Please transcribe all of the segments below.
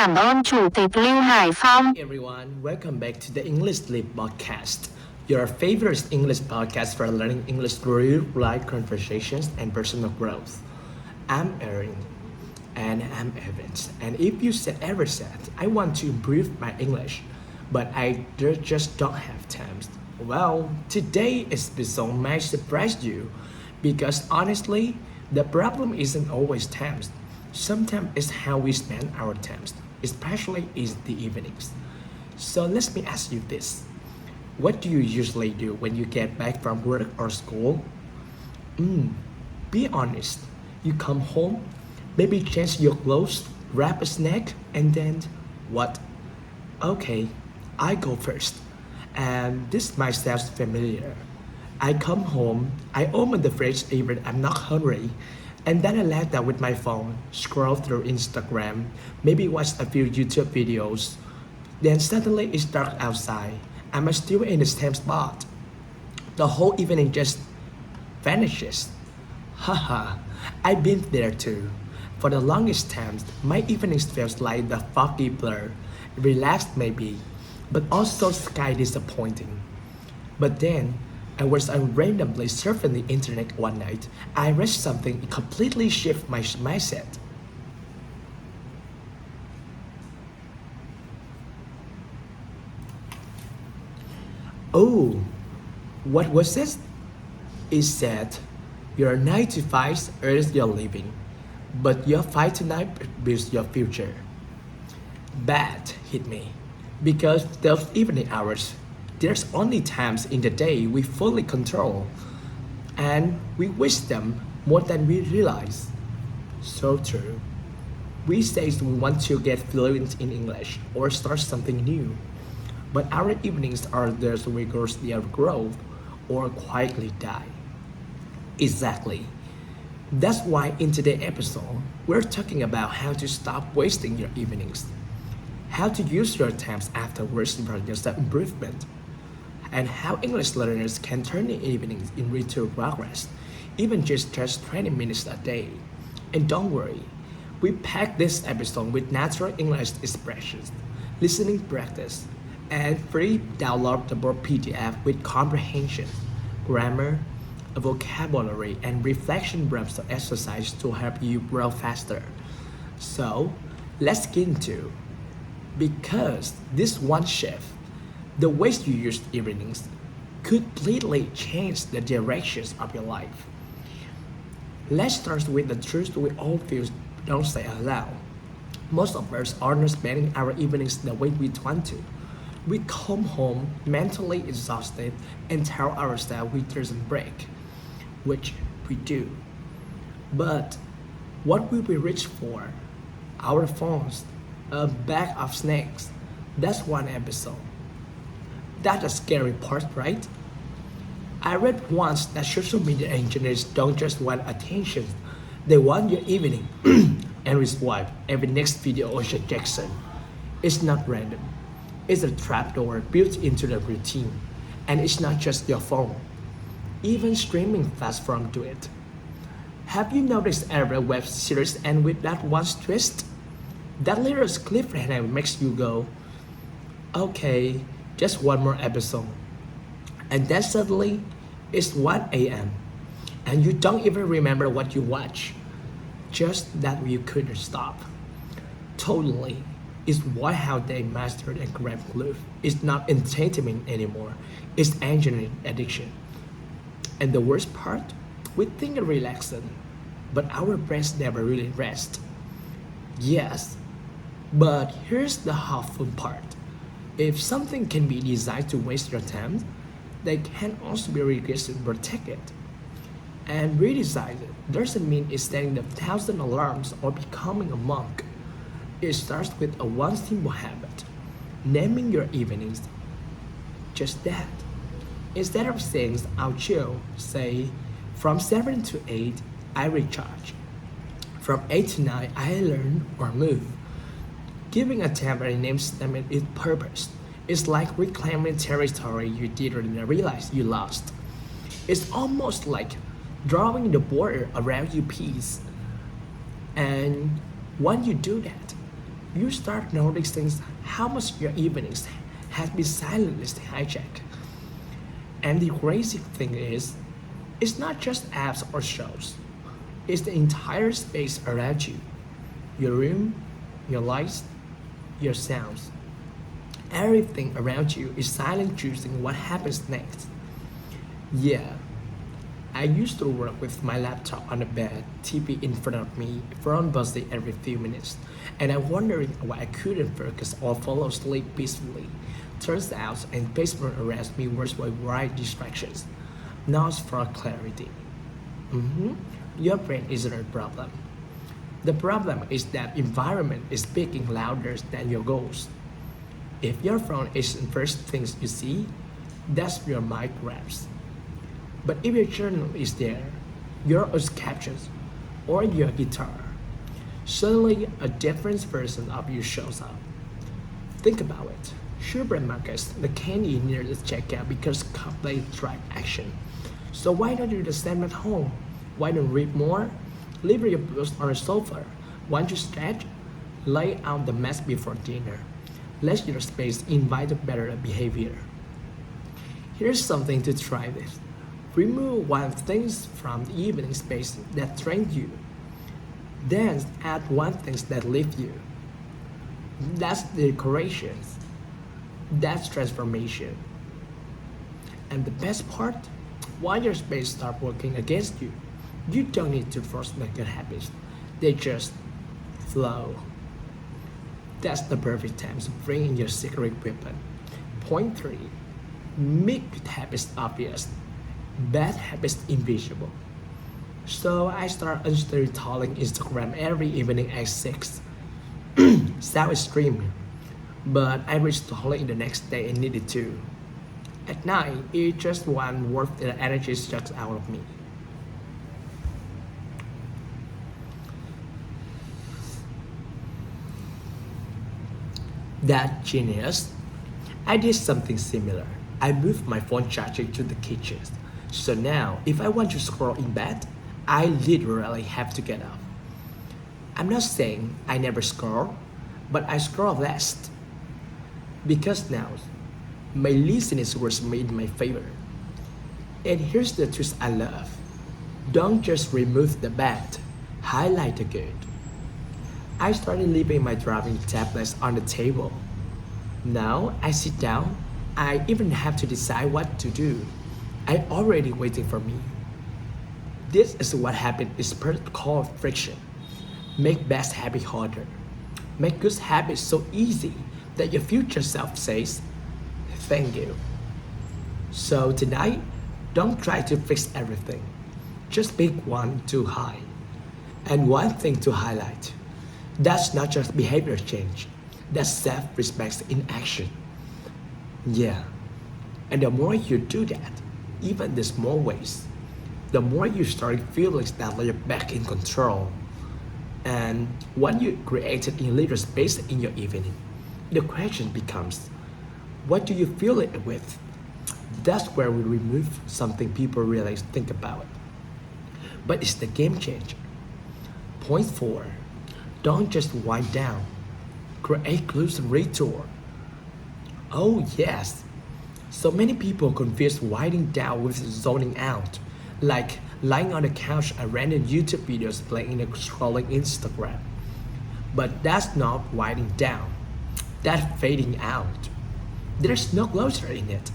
cảm ơn Chủ tịch Lưu Hải Phong. Hey everyone, welcome back to the NHถี่podcast, your favorite English podcast for learning English through real-life conversations and personal growth. I'm Aaron, and I'm Evans, and if you ever said, I want to improve my English, but I just don't have time. Well, today's episode might surprise you, because honestly, the problem isn't always time. Sometimes it's how we spend our time, especially in the evenings. So let me ask you this. What do you usually do when you get back from work or school? Be honest. You come home, maybe change your clothes, grab a snack, and then what? Okay, I go first. And this might sound familiar. I come home, I open the fridge even I'm not hungry, and then I lay down with my phone, scroll through Instagram, maybe watch a few YouTube videos. Then suddenly it's dark outside. I'm still in the same spot. The whole evening just vanishes. Haha, I've been there too. For the longest time, my evenings felt like the foggy blur, relaxed maybe, but also sky disappointing. But then, I was randomly surfing the internet one night. I read something that completely shifted my mindset. Oh, what was it? It said, your 9 to 5 earns your living, but your 5 to 9 builds your future. That hit me, because those evening hours, there's only times in the day we fully control, and we waste them more than we realize. So true. We say we want to get fluent in English or start something new, but our evenings are there to vigorously grow or quietly die. Exactly. That's why in today's episode, we're talking about how to stop wasting your evenings, how to use your times afterwards for your self-improvement, and how English learners can turn their evenings into progress, even just 20 minutes a day. And don't worry, we packed this episode with natural English expressions, listening practice, and free downloadable PDF with comprehension, grammar, vocabulary, and reflection prompts exercise to help you grow faster. So, let's get into, because this one shift, the ways you use evenings, completely change the directions of your life. Let's start with the truth we all feel don't say aloud. Most of us are not spending our evenings the way we want to. We come home mentally exhausted and tell ourselves we deserve a break, which we do. But what will we reach for? Our phones, a bag of snacks. That's one episode. That's the scary part, right? I read once that social media engineers don't just want attention, they want your evening every swipe, every next video or suggestion. It's not random. It's a trapdoor built into the routine. And it's not just your phone. Even streaming platforms do it. Have you noticed every web series end with that one twist? That little cliffhanger makes you go, okay, just one more episode. And then suddenly, it's 1 a.m. and you don't even remember what you watched. Just that you couldn't stop. Totally. It's why how they mastered and grabbed glue. It's not entertainment anymore. It's engineering addiction. And the worst part, we think it's relaxing, but our brains never really rest. Yes, but here's the half-fun part. If something can be designed to waste your time, they can also be requested to protect it. And redesign it doesn't mean it's setting 1,000 alarms or becoming a monk. It starts with a one simple habit, naming your evenings. Just that. Instead of saying I'll chill, say from 7 to 8 I recharge. From 8 to 9 I learn or move. Giving a temporary name statement is purpose. It's like reclaiming territory you didn't realize you lost. It's almost like drawing the border around your piece. And when you do that, you start noticing how much your evenings has been silently hijacked. And the crazy thing is, it's not just apps or shows. It's the entire space around you. Your room, your lights, your sounds. Everything around you is silent choosing what happens next. Yeah, I used to work with my laptop on the bed, TV in front of me, phone buzzing every few minutes, and I'm wondering why I couldn't focus or fall asleep peacefully. Turns out, and basement around me was my right distractions, not for clarity. Your brain isn't a problem. The problem is that environment is speaking louder than your goals. If your phone isn't first things you see, that's your mind grabs. But if your journal is there, your captions, or your guitar, suddenly a different version of you shows up. Think about it. Supermarkets, the candy near the checkout because they drive action. So why not do the same at home? Why not read more? Leave your books on the sofa. Want to stretch? Lay out the mess before dinner. Let your space invite a better behavior. Here's something to try with. Remove one thing from the evening space that drains you. Then add one thing that lifts you. That's decorations. That's transformation. And the best part, while your space starts working against you, you don't need to force the good habits. They just flow. That's the perfect time to bring in your secret weapon. Point 3. Make good habits obvious, bad habits invisible. So I start installing Instagram every evening at 6. Sound extreme, but I reinstall it the next day and needed to. At night, it just one worth the energy sucks out of me. That genius. I did something similar. I moved my phone charger to the kitchen. So now, if I want to scroll in bed, I literally have to get up. I'm not saying I never scroll, but I scroll less. Because now, my listening was made in my favor. And here's the twist I love. Don't just remove the bad, highlight the good. I started leaving my driving tablets on the table. Now I sit down, I even have to decide what to do. I'm already waiting for me. This is what happened is called friction. Make bad habit harder. Make good habits so easy that your future self says, thank you. So tonight, don't try to fix everything. Just pick one to hide and one thing to highlight. That's not just behavior change. That's self-respect in action. Yeah. And the more you do that, even the small ways, the more you start feeling that you're back in control. And when you created a little space in your evening, the question becomes, what do you fill it with? That's where we remove something people really think about. But it's the game changer. Point 4. Don't just wind down. Create clues and ritual. Oh yes. So many people confuse winding down with zoning out. Like lying on the couch and random YouTube videos playing and scrolling Instagram. But that's not winding down. That's fading out. There's no closure in it.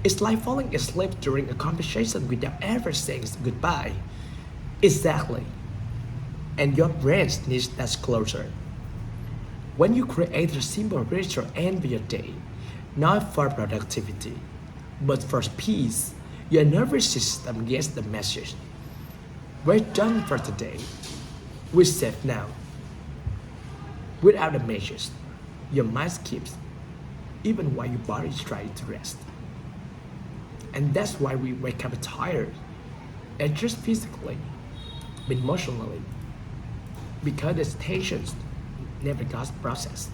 It's like falling asleep during a conversation without ever saying goodbye. Exactly. And your brain needs that closure. When you create a simple ritual end of your day, not for productivity, but for peace, your nervous system gets the message. We're done for today. We're safe now. Without the message, your mind skips, even while your body is trying to rest. And that's why we wake up tired, and just physically, but emotionally, because the tensions never got processed.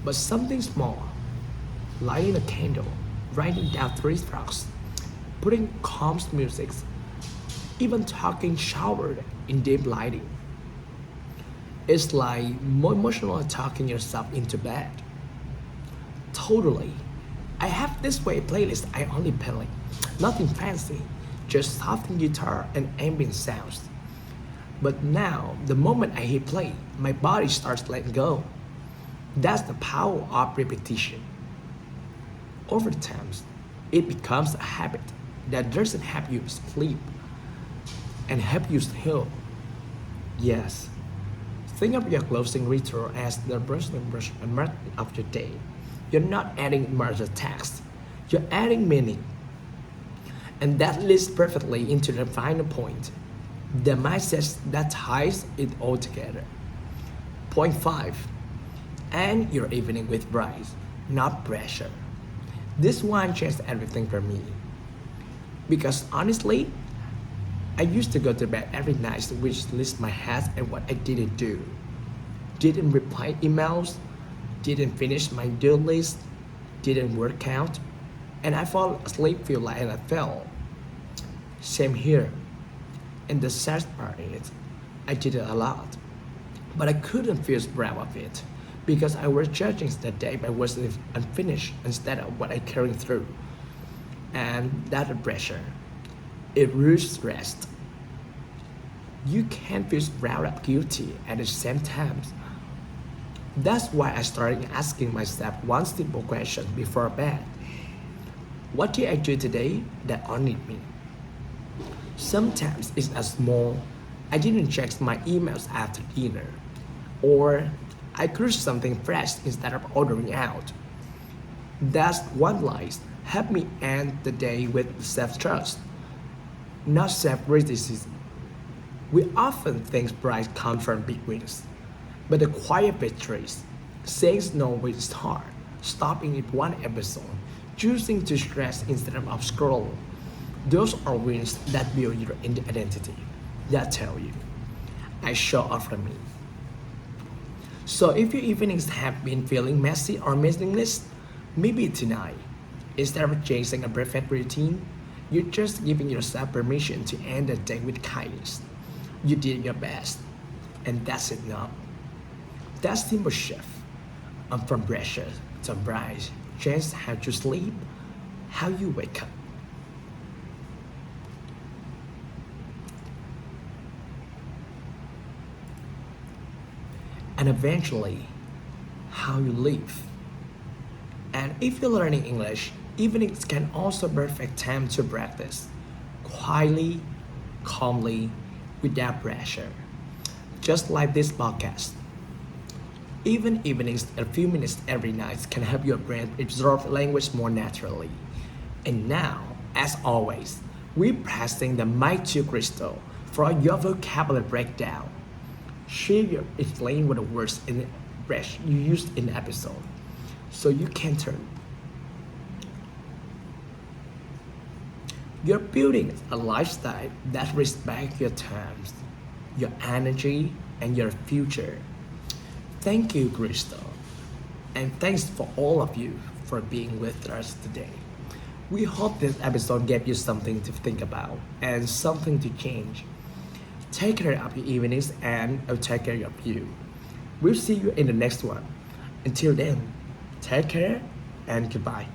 But something small, lighting a candle, writing down 3 thoughts, putting calm music, even talking showered in dim lighting. It's like more emotional talking yourself into bed. Totally. I have this way playlist I only play. Nothing fancy, just softened guitar and ambient sounds. But now, the moment I hit play, my body starts letting go. That's the power of repetition. Over time, it becomes a habit that doesn't help you sleep and help you heal. Yes, think of your closing ritual as the brush of your day. You're not adding murder text, you're adding meaning. And that leads perfectly into the final point, the mindset that ties it all together. Point 5. End your evening with pride, not pressure. This one changed everything for me. Because honestly, I used to go to bed every night which list my head and what I didn't do. Didn't reply emails, didn't finish my due list, didn't work out, and I fall asleep feel like I fell. Same here. And the sad part is, I did it a lot, but I couldn't feel proud of it because I was judging the day by what's unfinished instead of what I carried through. And that pressure, it ruins rest. You can't feel proud or guilty at the same time. That's why I started asking myself one simple question before bed. What did I do today that honored me? Sometimes it's as small, I didn't check my emails after dinner, or I cooked something fresh instead of ordering out. That's one line helped me end the day with self-trust, not self-criticism. We often think pride comes from big wins, but the quiet victories, saying no with start, stopping at one episode, choosing to stress instead of scroll, those are wins that build your identity, that tell you, I show up for me. So if your evenings have been feeling messy or meaningless, maybe tonight, instead of chasing a perfect routine, you're just giving yourself permission to end the day with kindness. You did your best, and that's enough. That simple shift from pressure to pride changes how you sleep, how you wake up. And eventually, how you live. And if you're learning English, evenings can also be perfect time to practice quietly, calmly, without pressure. Just like this podcast. Even evenings, a few minutes every night can help your brain absorb language more naturally. And now, as always, we're passing the mic to Crystal for your vocabulary breakdown. Explain what the words in fresh you used in the episode, so you can turn. You're building a lifestyle that respects your times, your energy, and your future. Thank you, Crystal, and thanks for all of you for being with us today. We hope this episode gave you something to think about and something to change. Take care of your evenings and I'll take care of you. We'll see you in the next one. Until then, take care and goodbye.